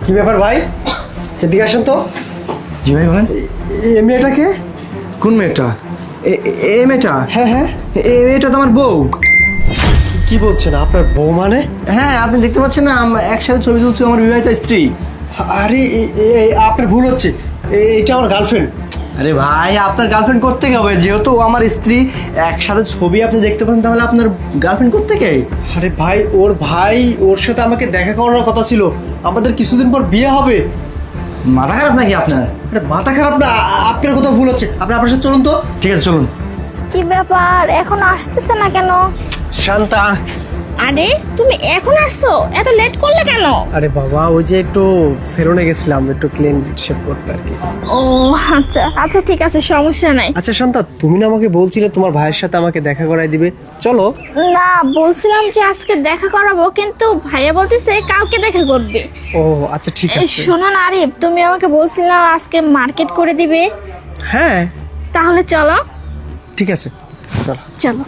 কি ব্যাপার ভাই, এদিকে আসেন তো। জি ভাই বলেন। এই মেয়েটাকে? কোন মেয়েটা? এই মেয়েটা? হ্যাঁ হ্যাঁ। এটা তো আমার বউ। কি বলছেন, আপনার বউ মানে? হ্যাঁ, আপনি দেখতে পাচ্ছেন না, আমরা একসাথে ছবি তুলছি, আমার বিবাহিত স্ত্রী। আরে আপনার ভুল হচ্ছে, এইটা আমার গার্লফ্রেন্ড। আরে ভাই, আপনার গার্লফ্রেন্ড কোত্থেকে হবে? যেহেতু ও আমার স্ত্রী, একসাথে ছবি আপনি দেখতে পাচ্ছেন, তাহলে আপনার গার্লফ্রেন্ড কোত্থেকে? আরে ভাই, ওর সাথে আমাকে দেখা করানোর কথা ছিল, আমাদের কিছুদিন পর বিয়ে হবে। মাথা খারাপ নাকি আপনার? আরে মাথা খারাপ না, আপনার কথা ভুল হচ্ছে। আপনি আপনার সাথে চলুন তো। ঠিক আছে, চলুন। কি ব্যাপার, এখন আসতেছে না কেন? শান্তা। আরে তুমি এখন আসছো, এত লেট করলে কেন? আরে বাবা, ওই যে একটু সেলুনে গেছিলাম, একটু ক্লিন শেভ করতে আর কি। ও আচ্ছা আচ্ছা, ঠিক আছে, সমস্যা নাই। আচ্ছা শান্তা, তুমি না আমাকে বলছিলে তোমার ভাইয়ের সাথে আমাকে দেখা করাই দিবে, চলো। না, বলছিলাম যে আজকে দেখা করাবো, কিন্তু ভাইয়া বলতেছে কালকে দেখা করবে। ও আচ্ছা ঠিক আছে। শোনো না আরিফ, তুমি আমাকে বলছিলা আজকে মার্কেট করে দিবে। হ্যাঁ তাহলে চলো। ঠিক আছে, চলো। চলো।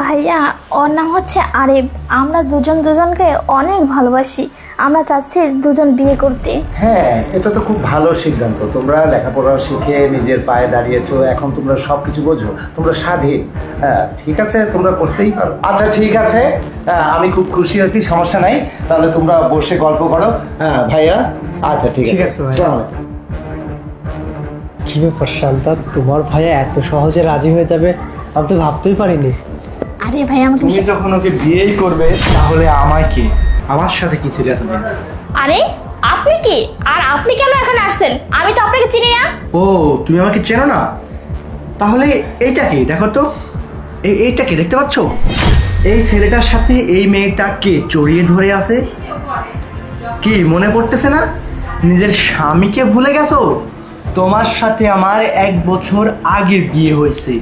ভাইয়া, ওর নাম হচ্ছে আরিফ। আমরা দুজন দুজনকে অনেক ভালোবাসি। আমরা চাচ্ছি দুজন বিয়ে করতে। হ্যাঁ, এটা তো খুব ভালো সিদ্ধান্ত। তোমরা লেখাপড়া শিখে নিজের পায়ে দাঁড়িয়েছো, এখন তোমরা সব কিছু বোঝো, তোমরা স্বাধীন। হ্যাঁ ঠিক আছে, তোমরা করতেই পারো। আচ্ছা ঠিক আছে, আমি খুব খুশি হচ্ছি, সমস্যা নাই। তাহলে তোমরা বসে গল্প করো। হ্যাঁ ভাইয়া, আচ্ছা ঠিক ঠিক আছে, আছে ভাইয়া। চলো। কি ব্যাপার শান্তা, তোমার ভাইয়া এত সহজে রাজি হয়ে যাবে আমি তো ভাবতেই পারিনি। আরে ভাই, আমাকে তুমি যখন ওকে বিয়েই করবে, তাহলে আমায় কি, আমার সাথে কি ছিল এতদিন? আরে আপনি কি, আর আপনি কেন এখানে আসছেন? আমি তো আপনাকে চিনি না। ও, তুমি আমাকে চেনো না? তাহলে এইটা কি, দেখো তো। এইটা কি দেখতে পাচ্ছ? এই ছেলেটার সাথে এই মেয়েটা কে জড়িয়ে ধরে আছে? কি মনে পড়তেছে না? নিজের স্বামীকে ভুলে গেছো? তোমার সাথে আমার 1 বছর আগে বিয়ে হয়েছে।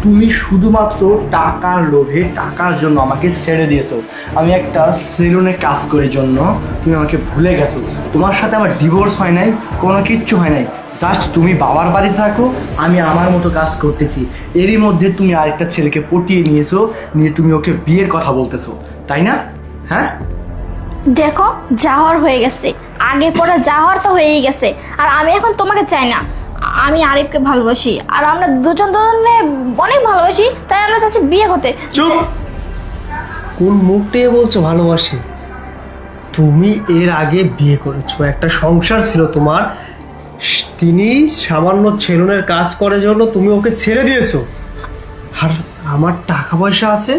তুমি শুধুমাত্র টাকার লোভে, টাকার জন্য আমাকে ছেড়ে দিয়েছো। আমি একটা সেলুনে কাজ করার জন্য তুমি আমাকে ভুলে গেছো। তোমার সাথে আমার ডিভোর্স হয় নাই, কোনো কিচ্ছু হয় নাই। জাস্ট তুমি বাবার বাড়ি থাকো, আমি আমার মতো কাজ করতেছি। এরই মধ্যে তুমি আরেকটা ছেলেকে পটিয়ে নিয়েছো, নিয়ে তুমি ওকে বিয়ের কথা বলতেছো, তাই না? হ্যাঁ, দেখো, যাওয়ার হয়ে গেছে, আগে পরে যাওয়ার তো হয়েই গেছে। আর আমি এখন তোমাকে চাই না। আমি আরিফকে ভালোবাসি, আর আমরা দুজন দুজনে অনেক ভালোবাসি, তাই আমরা চাচ্ছি বিয়ে করতে। চুপ! কোন মুখ নিয়ে বলছো ভালোবাসি? তুমি এর আগে বিয়ে করেছো, একটা সংসার ছিল তোমার। তিনি সামান্য সেলুনের কাজ করার জন্য তুমি ওকে ছেড়ে দিয়েছো। আর আমার টাকা পয়সা আছে,